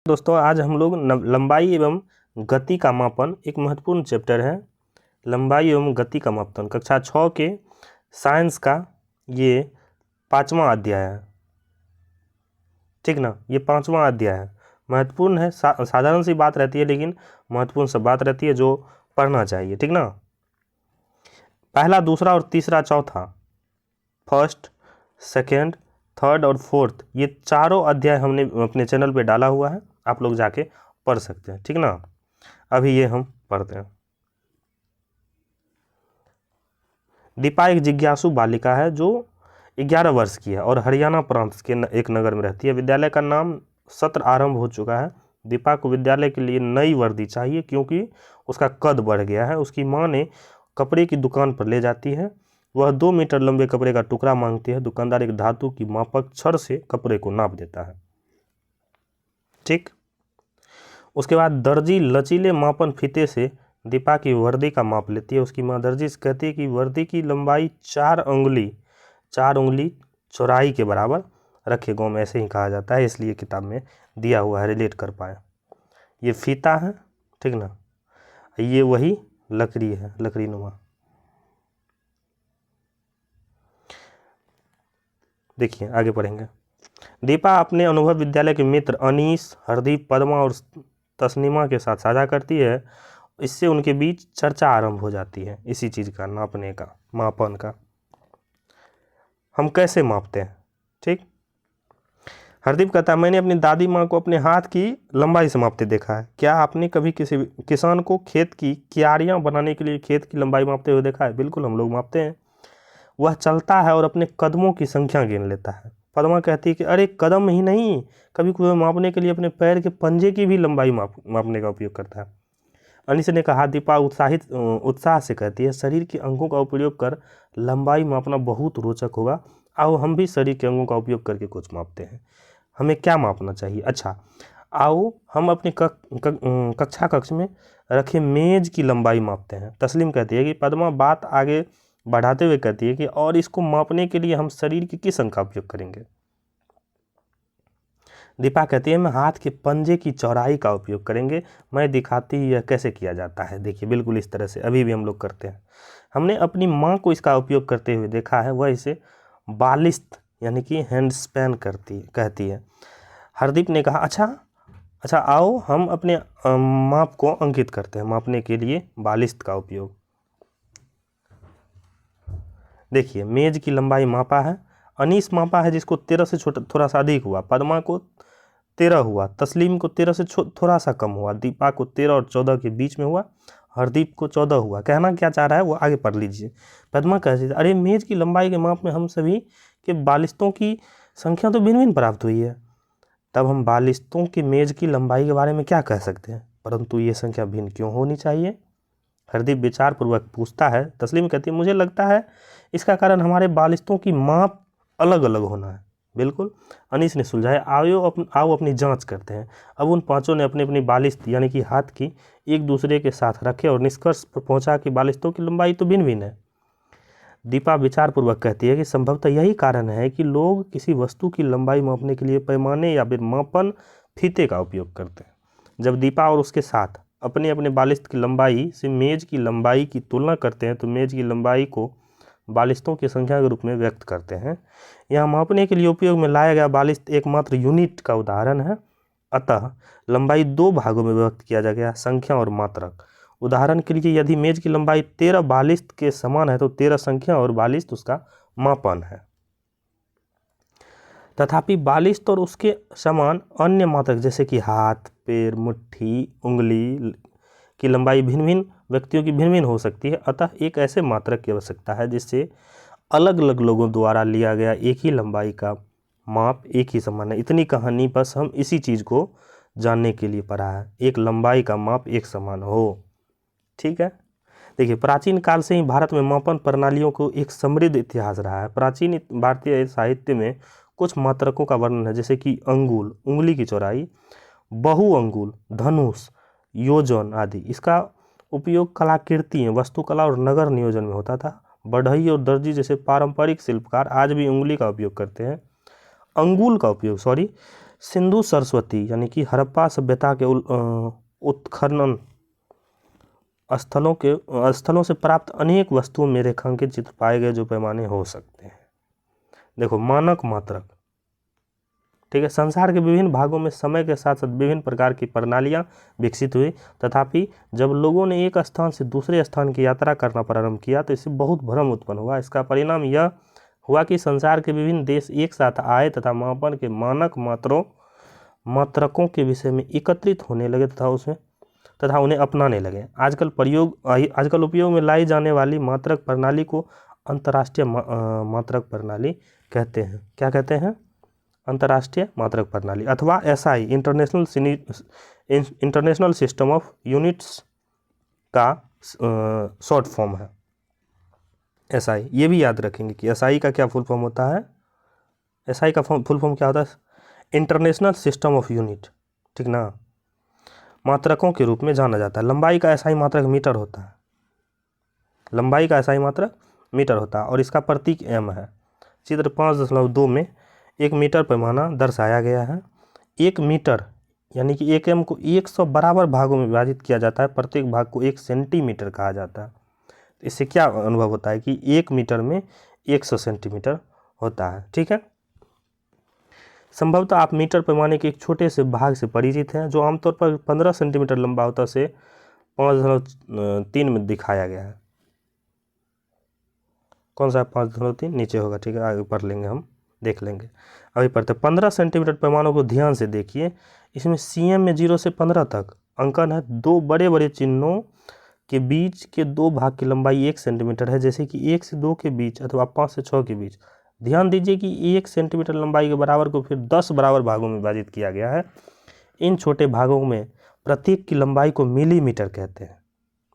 दोस्तों आज हम लोग लंबाई एवं गति का मापन एक महत्वपूर्ण चैप्टर है। लंबाई एवं गति का मापन कक्षा 6 के साइंस का ये 5वां अध्याय है। ठीक ना, ये 5वां अध्याय है, महत्वपूर्ण है। साधारण सी बात रहती है लेकिन महत्वपूर्ण सब बात रहती है जो पढ़ना चाहिए। ठीक ना, पहला, दूसरा और तीसरा, चौथा, फर्स्ट, सेकेंड, थर्ड और फोर्थ, ये चारों अध्याय हमने अपने चैनल पे डाला हुआ है, आप लोग जाके पढ़ सकते हैं। ठीक ना, अभी ये हम पढ़ते हैं। दीपा एक जिज्ञासु बालिका है जो 11 वर्ष की है और हरियाणा प्रांत के एक नगर में रहती है। विद्यालय का नाम सत्र आरंभ हो चुका है। दीपा को विद्यालय के लिए नई वर्दी चाहिए क्योंकि उसका कद बढ़ गया है। उसकी माँ ने कपड़े की दुकान पर ले जाती है। वह 2 मीटर लंबे कपड़े का टुकड़ा मांगती है। दुकानदार एक धातु की मापक छड़ से कपड़े को नाप देता है। ठीक, उसके बाद दर्जी लचीले मापन फीते से दीपा की वर्दी का माप लेती है। उसकी माँ दर्जी से कहती है कि वर्दी की लंबाई 4 उंगली चौड़ाई के बराबर रखे। गाँव में ऐसे ही कहा जाता है, इसलिए किताब में दिया हुआ है, रिलेट कर पाए। ये फीता है, ठीक ना, ये वही लकड़ी है, लकड़ी नुमा। देखिए आगे पढ़ेंगे। दीपा अपने अनुभव विद्यालय के मित्र अनीस, हरदीप, पद्मा और तस्नीमा के साथ साझा करती है। इससे उनके बीच चर्चा आरंभ हो जाती है इसी चीज़ का, नापने का, मापन का, हम कैसे मापते हैं। ठीक, हरदीप कहता है मैंने अपनी दादी माँ को अपने हाथ की लंबाई से मापते देखा है। क्या आपने कभी किसी किसान को खेत की क्यारियाँ बनाने के लिए खेत की लंबाई मापते हुए देखा है? बिल्कुल, हम लोग मापते हैं। वह चलता है और अपने कदमों की संख्या गिन लेता है। पद्मा कहती है कि अरे कदम ही नहीं, कभी कोई मापने के लिए अपने पैर के पंजे की भी लंबाई मापने का उपयोग करता है। अनीस ने कहा। दीपा उत्साह से कहती है शरीर के अंगों का उपयोग कर लंबाई मापना बहुत रोचक होगा। आओ हम भी शरीर के अंगों का उपयोग करके कुछ मापते हैं। हमें क्या मापना चाहिए? अच्छा, आओ हम अपनी कक्षा कक्ष में रखे मेज की लंबाई मापते हैं। तस्लीम कहती है कि पद्मा बात आगे बढ़ाते हुए कहती है कि और इसको मापने के लिए हम शरीर की किस अंग का उपयोग करेंगे? दीपा कहती है मैं हाथ के पंजे की चौड़ाई का उपयोग करेंगे। मैं दिखाती हूँ यह कैसे किया जाता है। देखिए बिल्कुल इस तरह से अभी भी हम लोग करते हैं। हमने अपनी माँ को इसका उपयोग करते हुए देखा है। वह इसे बालिस्त यानी कि हैंड स्पैन कहती है। हरदीप ने कहा अच्छा आओ हम अपने माप को अंकित करते हैं। मापने के लिए बालिस्त का उपयोग। देखिए मेज की लंबाई मापा है। अनीस मापा है जिसको 13 से छोटा थोड़ा सा अधिक हुआ। पद्मा को 13 हुआ। तस्लीम को 13 से थोड़ा सा कम हुआ। दीपा को 13 और 14 के बीच में हुआ। हरदीप को 14 हुआ। कहना क्या चाह रहा है वो आगे पढ़ लीजिए। पद्मा कहती है अरे मेज की लंबाई के माप में हम सभी के बालिस्तों की संख्या तो भिन्न भिन्न प्राप्त हुई है। तब हम बालिस्तों की मेज की लंबाई के बारे में क्या कह सकते हैं, परंतु ये संख्या भिन्न क्यों होनी चाहिए? हरदीप विचारपूर्वक पूछता है। तस्लीम कहती है मुझे लगता है इसका कारण हमारे बालिस्तों की माप अलग अलग होना है। बिल्कुल, अनीस ने सुलझाया। आओ अपनी जांच करते हैं। अब उन पांचों ने अपनी अपनी बालिस्त यानी कि हाथ की एक दूसरे के साथ रखे और निष्कर्ष पर पहुंचा कि बालिस्तों की लंबाई तो भिन्न भिन्न है। दीपा विचारपूर्वक कहती है कि संभवतः यही कारण है कि लोग किसी वस्तु की लंबाई मापने के लिए पैमाने या फिर मापन फीते का उपयोग करते हैं। जब दीपा और उसके साथ अपने अपने बालिस्त की लंबाई से मेज की लंबाई की तुलना करते हैं तो मेज की लंबाई को बालिस्तों की संख्या के रूप में व्यक्त करते हैं। यहाँ मापने के लिए उपयोग में लाया गया बालिस्त एकमात्र यूनिट का उदाहरण है। अतः लंबाई 2 भागों में व्यक्त किया जा गया, संख्या और मात्रक। उदाहरण के लिए यदि मेज की लंबाई 13 बालिस्त के समान है तो 13 संख्या और बालिस्त उसका मापन है। तथापि बालिस्त और उसके समान अन्य मात्रक जैसे कि हाथ, पैर, मुट्ठी, उंगली की लंबाई भिन्न भिन्न व्यक्तियों की भिन्न भिन्न हो सकती है। अतः एक ऐसे मात्रक की आवश्यकता है जिससे अलग अलग लोगों द्वारा लिया गया एक ही लंबाई का माप एक ही समान है। इतनी कहानी बस हम इसी चीज़ को जानने के लिए पढ़ा है, एक लंबाई का माप एक समान हो। ठीक है, देखिए प्राचीन काल से ही भारत में मापन प्रणालियों को एक समृद्ध इतिहास रहा है। प्राचीन भारतीय साहित्य में कुछ मात्रकों का वर्णन है जैसे कि अंगुल, उंगली की चौड़ाई, बहु अंगुल, धनुष, योजन आदि। इसका उपयोग कलाकृति, वस्तुकला और नगर नियोजन में होता था। बढ़ई और दर्जी जैसे पारंपरिक शिल्पकार आज भी उंगली का उपयोग करते हैं, अंगुल का उपयोग सिंधु सरस्वती यानी कि हड़प्पा सभ्यता के उत्खनन स्थलों से प्राप्त अनेक वस्तुओं में रेखांकित चित्र पाए गए जो पैमाने हो सकते हैं। देखो मानक मात्रक, ठीक है। संसार के विभिन्न भागों में समय के साथ साथ विभिन्न प्रकार की प्रणालियां विकसित हुई, तथापि जब लोगों ने एक स्थान से दूसरे स्थान की यात्रा करना प्रारंभ किया तो इससे बहुत भ्रम उत्पन्न हुआ। इसका परिणाम यह हुआ कि संसार के विभिन्न देश एक साथ आए तथा मापन के मानक मात्रकों के विषय में एकत्रित होने लगे तथा उन्हें अपनाने लगे। आजकल उपयोग में लाई जाने वाली मात्रक प्रणाली को अंतर्राष्ट्रीय मात्रक प्रणाली कहते हैं। क्या कहते हैं? अंतर्राष्ट्रीय मात्रक प्रणाली अथवा SI international system of units का शॉर्ट फॉर्म है SI। ये भी याद रखेंगे कि SI का क्या फुल फॉर्म होता है। SI का फुल फॉर्म क्या होता है? इंटरनेशनल सिस्टम ऑफ यूनिट, ठीक ना, मात्रकों के रूप में जाना जाता है। लंबाई का SI मात्रक मीटर होता है। लंबाई का SI मात्रक मीटर होता है और इसका प्रतीक m है। चित्र 5.2 में 1 मीटर पैमाना दर्शाया गया है। 1 मीटर यानी कि 1 m को 100 बराबर भागों में विभाजित किया जाता है। प्रत्येक भाग को 1 सेंटीमीटर कहा जाता है। इससे क्या अनुभव होता है कि 1 मीटर में 100 सेंटीमीटर होता है, ठीक है। संभवतः आप मीटर पैमाने के एक छोटे से भाग से परिचित हैं जो आमतौर पर 15 सेंटीमीटर लंबा होता से 5.3 में दिखाया गया है। कौन सा 5.3 नीचे होगा, ठीक है, आगे पढ़ लेंगे, हम देख लेंगे। अभी पढ़ते 15 सेंटीमीटर पैमानों को ध्यान से देखिए। इसमें CM में 0 से 15 तक अंकन है। 2 बड़े बड़े चिन्हों के बीच के 2 भाग की लंबाई 1 सेंटीमीटर है, जैसे कि 1 से 2 के बीच अथवा 5 से 6 के बीच। ध्यान दीजिए कि 1 सेंटीमीटर लंबाई के बराबर को फिर 10 बराबर भागों में विभाजित किया गया है। इन छोटे भागों में प्रत्येक की लंबाई को मिलीमीटर कहते हैं,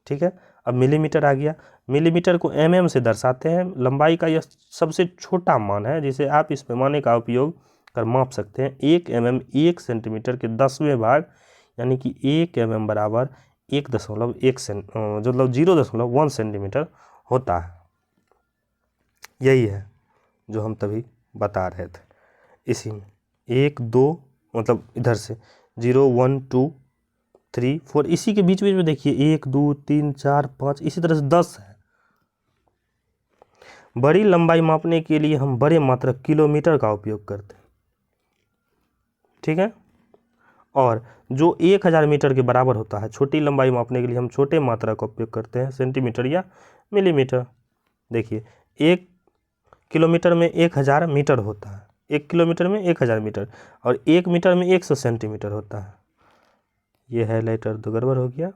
ठीक है। अब मिलीमीटर आ गया। मिलीमीटर को mm से दर्शाते हैं। लंबाई का यह सबसे छोटा मान है जिसे आप इस पैमाने का उपयोग कर माप सकते हैं। 1 mm 1 सेंटीमीटर के 10वें भाग यानी कि 1 mm बराबर 0.1 सेंटीमीटर होता है। यही है जो हम तभी बता रहे थे। इसी में 1 2 मतलब इधर से 0 1 2 3 4 इसी के बीच में देखिए 1 2 3 4 5 इसी तरह से 10 है। बड़ी लंबाई मापने के लिए हम बड़े मात्रक किलोमीटर का उपयोग करते हैं, ठीक है। और जो 1000 मीटर के बराबर होता है, छोटी लंबाई मापने के लिए हम छोटे मात्रक का उपयोग करते हैं, सेंटीमीटर या मिलीमीटर। देखिए 1 किलोमीटर में 1000 मीटर होता है। 1 किलोमीटर में 1000 मीटर और 1 मीटर में 100 सेंटीमीटर होता है। ये हाइलाइटर तो गड़बड़ हो गया।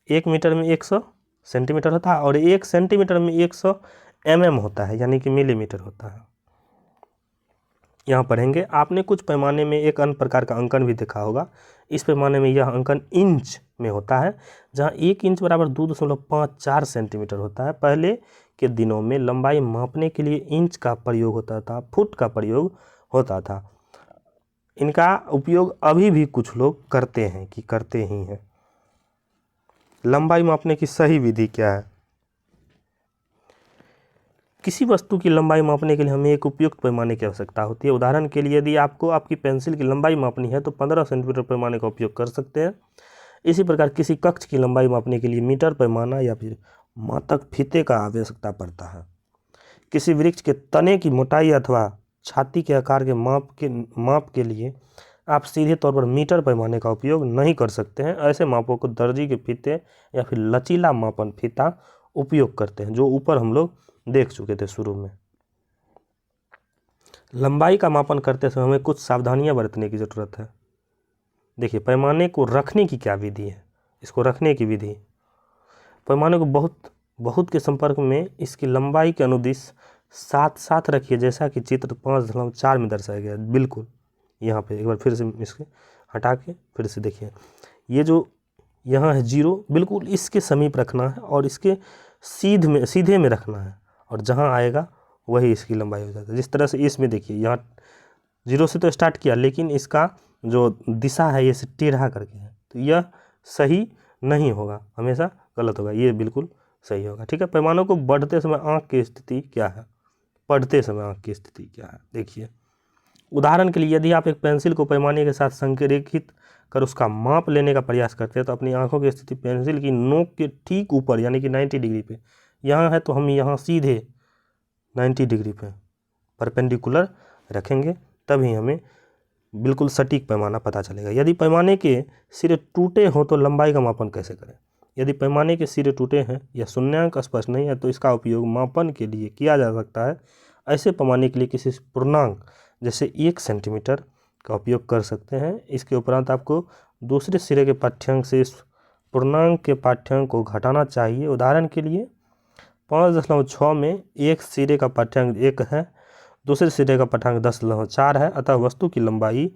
1 मीटर में 100 सेंटीमीटर होता है और 1 सेंटीमीटर में 100 mm होता है यानी कि मिलीमीटर होता है। यहाँ पढ़ेंगे। आपने कुछ पैमाने में एक अन्य प्रकार का अंकन भी देखा होगा। इस पैमाने में यह अंकन इंच में होता है, जहाँ 1 इंच बराबर 2.54 सेंटीमीटर होता है। पहले के दिनों में लंबाई मापने के लिए इंच का प्रयोग होता था, फुट का प्रयोग होता था। इनका उपयोग अभी भी कुछ लोग करते ही हैं। लंबाई मापने की सही विधि क्या है? किसी वस्तु की लंबाई मापने के लिए हमें एक उपयुक्त पैमाने की आवश्यकता होती है। उदाहरण के लिए यदि आपको आपकी पेंसिल की लंबाई मापनी है तो 15 सेंटीमीटर पैमाने का उपयोग कर सकते हैं। इसी प्रकार किसी कक्ष की लंबाई मापने के लिए मीटर पैमाना या फिर मात्रक फीते का आवश्यकता पड़ता है। किसी वृक्ष के तने की मोटाई अथवा छाती के आकार के माप के लिए आप सीधे तौर पर मीटर पैमाने का उपयोग नहीं कर सकते हैं। ऐसे मापों को दर्जी के फीते या फिर लचीला मापन फीता उपयोग करते हैं, जो ऊपर हम लोग देख चुके थे शुरू में। लंबाई का मापन करते समय हमें कुछ सावधानियां बरतने की ज़रूरत है। देखिए पैमाने को रखने की क्या विधि है। इसको रखने की विधि, पैमाने को बहुत के संपर्क में इसकी लंबाई के अनुदिश साथ रखिए, जैसा कि चित्र 5.4 में दर्शाया गया है। बिल्कुल यहाँ पे एक बार फिर से इसके हटा के फिर से देखिए, ये जो यहाँ है 0 बिल्कुल इसके समीप रखना है और इसके सीधे में रखना है और जहाँ आएगा वही इसकी लंबाई हो जाता है। जिस तरह से इसमें देखिए यहाँ 0 से तो स्टार्ट किया लेकिन इसका जो दिशा है ये से टेढ़ा करके है, तो यह सही नहीं होगा, हमेशा गलत होगा। ये बिल्कुल सही होगा, ठीक है। पैमानों को बढ़ते समय आँख की स्थिति क्या है, पढ़ते समय आँख की स्थिति क्या है। देखिए उदाहरण के लिए यदि आप एक पेंसिल को पैमाने के साथ संरेखित कर उसका माप लेने का प्रयास करते हैं तो अपनी आंखों की स्थिति पेंसिल की नोक के ठीक ऊपर यानी कि 90 डिग्री पे यहाँ है, तो हम यहाँ सीधे 90 डिग्री पे परपेंडिकुलर रखेंगे, तभी हमें बिल्कुल सटीक पैमाना पता चलेगा। यदि पैमाने के सिरे टूटे हों तो लंबाई का मापन कैसे करें? यदि पैमाने के सिरे टूटे हैं या शून्यांक स्पष्ट नहीं है तो इसका उपयोग मापन के लिए किया जा सकता है। ऐसे पैमाने के लिए किसी पूर्णांक जैसे 1 सेंटीमीटर का उपयोग कर सकते हैं। इसके उपरांत आपको दूसरे सिरे के पाठ्यांक से इस पूर्णांक के पाठ्यांक को घटाना चाहिए। उदाहरण के लिए 5.6 में एक सिरे का पाठ्यांक 1 है, दूसरे सिरे का पाठ्यांक 10.4 है, अतः वस्तु की लंबाई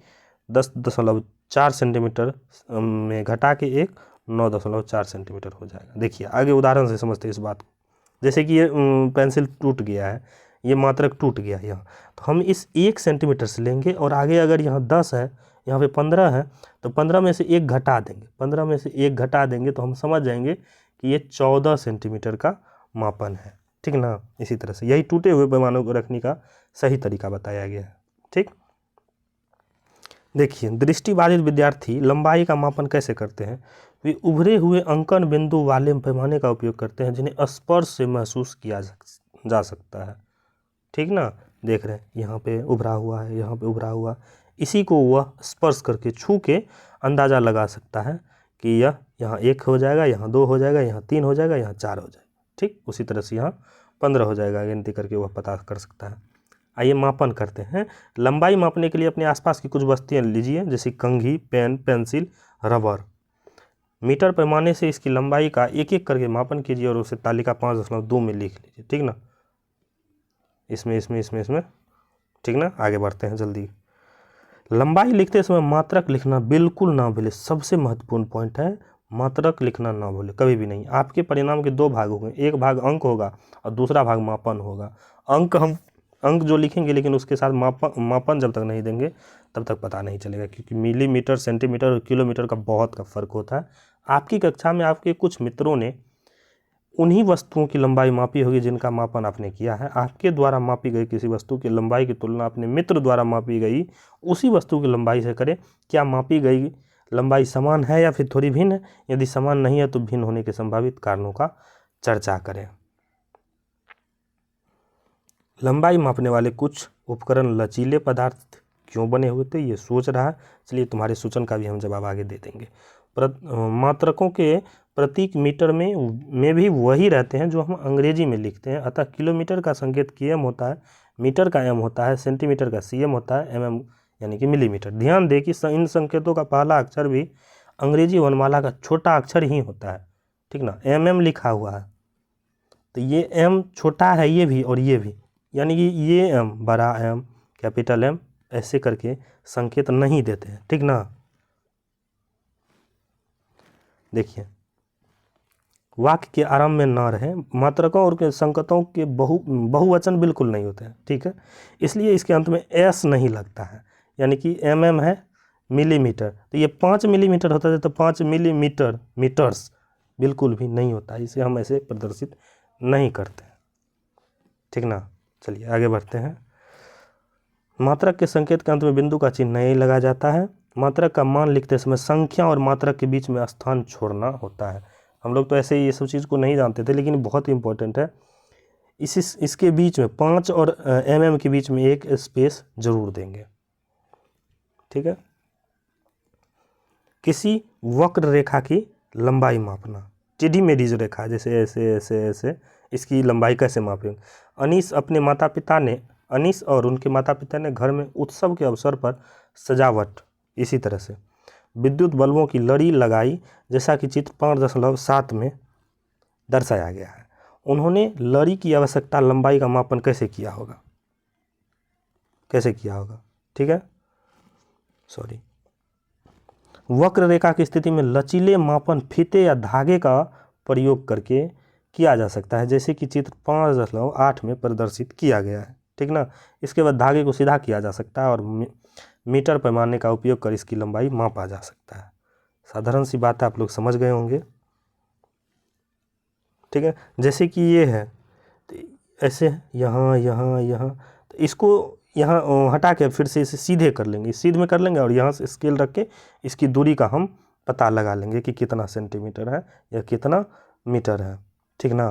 10.4 सेंटीमीटर में घटा के एक 9.4 सेंटीमीटर हो जाएगा। देखिए आगे उदाहरण से समझते हैं इस बात को। जैसे कि ये पेंसिल टूट गया है, ये मात्रक टूट गया है यहाँ, तो हम इस 1 सेंटीमीटर से लेंगे और आगे अगर यहाँ 10 है, यहाँ पे 15 है, तो 15 में से 1 घटा देंगे। 15 में से 1 घटा देंगे तो हम समझ जाएंगे कि ये 14 सेंटीमीटर का मापन है। ठीक ना? इसी तरह से यही टूटे हुए पैमानों को रखने का सही तरीका बताया गया है। ठीक, देखिए दृष्टिबाधित विद्यार्थी लंबाई का मापन कैसे करते हैं? वे उभरे हुए अंकन बिंदु वाले पैमाने का उपयोग करते हैं जिन्हें स्पर्श से महसूस किया जा सकता है। ठीक ना? देख रहे हैं यहाँ पे उभरा हुआ है, यहाँ पे उभरा हुआ, इसी को वह स्पर्श करके छू के अंदाज़ा लगा सकता है कि यह यहाँ 1 हो जाएगा, यहाँ 2 हो जाएगा, यहाँ 3 हो जाएगा, यहाँ 4 हो जाएगा। ठीक, उसी तरह से यहाँ 15 हो जाएगा, गिनती करके वह पता कर सकता है। आइए मापन करते हैं। लंबाई मापने के लिए अपने आसपास की कुछ वस्तुएं लीजिए, जैसे कंघी, पेन, पेंसिल, रबर। मीटर पैमाने से इसकी लंबाई का एक एक करके मापन कीजिए और उसे तालिका 5.2 में लिख लीजिए। ठीक ना? इसमें ठीक ना? आगे बढ़ते हैं जल्दी। लंबाई लिखते समय मात्रक लिखना बिल्कुल ना भूलें। सबसे महत्वपूर्ण पॉइंट है, मात्रक लिखना ना भूलें कभी भी नहीं। आपके परिणाम के 2 भाग होंगे, एक भाग अंक होगा और दूसरा भाग मापन होगा। अंक जो लिखेंगे लेकिन उसके साथ मापन जब तक नहीं देंगे तब तक पता नहीं चलेगा, क्योंकि मिलीमीटर, सेंटीमीटर और किलोमीटर का बहुत का फ़र्क होता है। आपकी कक्षा में आपके कुछ मित्रों ने उन्हीं वस्तुओं की लंबाई मापी होगी जिनका मापन आपने किया है। आपके द्वारा मापी गई किसी वस्तु की लंबाई की तुलना अपने मित्र द्वारा मापी गई उसी वस्तु की लंबाई से करें। क्या मापी गई लंबाई समान है या फिर थोड़ी भिन्न है? यदि समान नहीं है तो भिन्न होने के संभावित कारणों का चर्चा करें। लंबाई मापने वाले कुछ उपकरण लचीले पदार्थ क्यों बने हुए थे, ये सोच रहा है। चलिए तुम्हारे सूचन का भी हम जवाब आगे दे देंगे। मात्रकों के प्रतीक मीटर में भी वही रहते हैं जो हम अंग्रेजी में लिखते हैं। अतः किलोमीटर का संकेत km होता है, मीटर का m होता है, सेंटीमीटर का cm होता है, mm यानी कि मिलीमीटर। ध्यान दें कि इन संकेतों का पहला अक्षर भी अंग्रेजी वर्णमाला का छोटा अक्षर ही होता है। ठीक ना? mm लिखा हुआ है तो ये m छोटा है, ये भी और ये भी, यानी कि ये m बड़ा M, कैपिटल M ऐसे करके संकेत नहीं देते हैं। ठीक ना? देखिए वाक्य के आरंभ में ना रहे। मात्रकों और के संकेतों के बहुवचन बिल्कुल नहीं होते हैं। ठीक है, इसलिए इसके अंत में s नहीं लगता है, यानी कि mm है, मिलीमीटर, तो ये 5 मिलीमीटर होता है तो 5 मिलीमीटर, मीटर्स बिल्कुल भी नहीं होता, इसे हम ऐसे प्रदर्शित नहीं करते। ठीक ना? चलिए आगे बढ़ते हैं। मात्रक के संकेत के अंत में बिंदु का चिन्ह नहीं लगाया जाता है। मात्रक का मान लिखते समय संख्या और मात्रक के बीच में स्थान छोड़ना होता है। हम लोग तो ऐसे ही ये सब चीज़ को नहीं जानते थे, लेकिन बहुत इंपॉर्टेंट है। इसके बीच में 5 और mm के बीच में एक स्पेस जरूर देंगे। ठीक है, किसी वक्र रेखा की लंबाई मापना। टेढ़ी मेढ़ी जो रेखा है, जैसे ऐसे ऐसे ऐसे, इसकी लंबाई कैसे मापेंगे? अनीस और उनके माता पिता ने घर में उत्सव के अवसर पर सजावट इसी तरह से विद्युत बल्बों की लड़ी लगाई, जैसा कि चित्र 5.7 में दर्शाया गया है। उन्होंने लड़ी की आवश्यकता लंबाई का मापन कैसे किया होगा? ठीक है, सॉरी। वक्र रेखा की स्थिति में लचीले मापन फीते या धागे का प्रयोग करके किया जा सकता है, जैसे कि चित्र 5.8 में प्रदर्शित किया गया है। ठीक ना? इसके बाद धागे को सीधा किया जा सकता है और मीटर पैमाने का उपयोग कर इसकी लंबाई मापा जा सकता है। साधारण सी बात है, आप लोग समझ गए होंगे। ठीक है, जैसे कि ये है तो ऐसे यहाँ यहाँ यहाँ, तो इसको यहाँ हटा के फिर से इसे सीधे कर लेंगे, सीधे में कर लेंगे और यहाँ से स्केल रख के इसकी दूरी का हम पता लगा लेंगे कि कितना सेंटीमीटर है या कितना मीटर है, ठीक ना।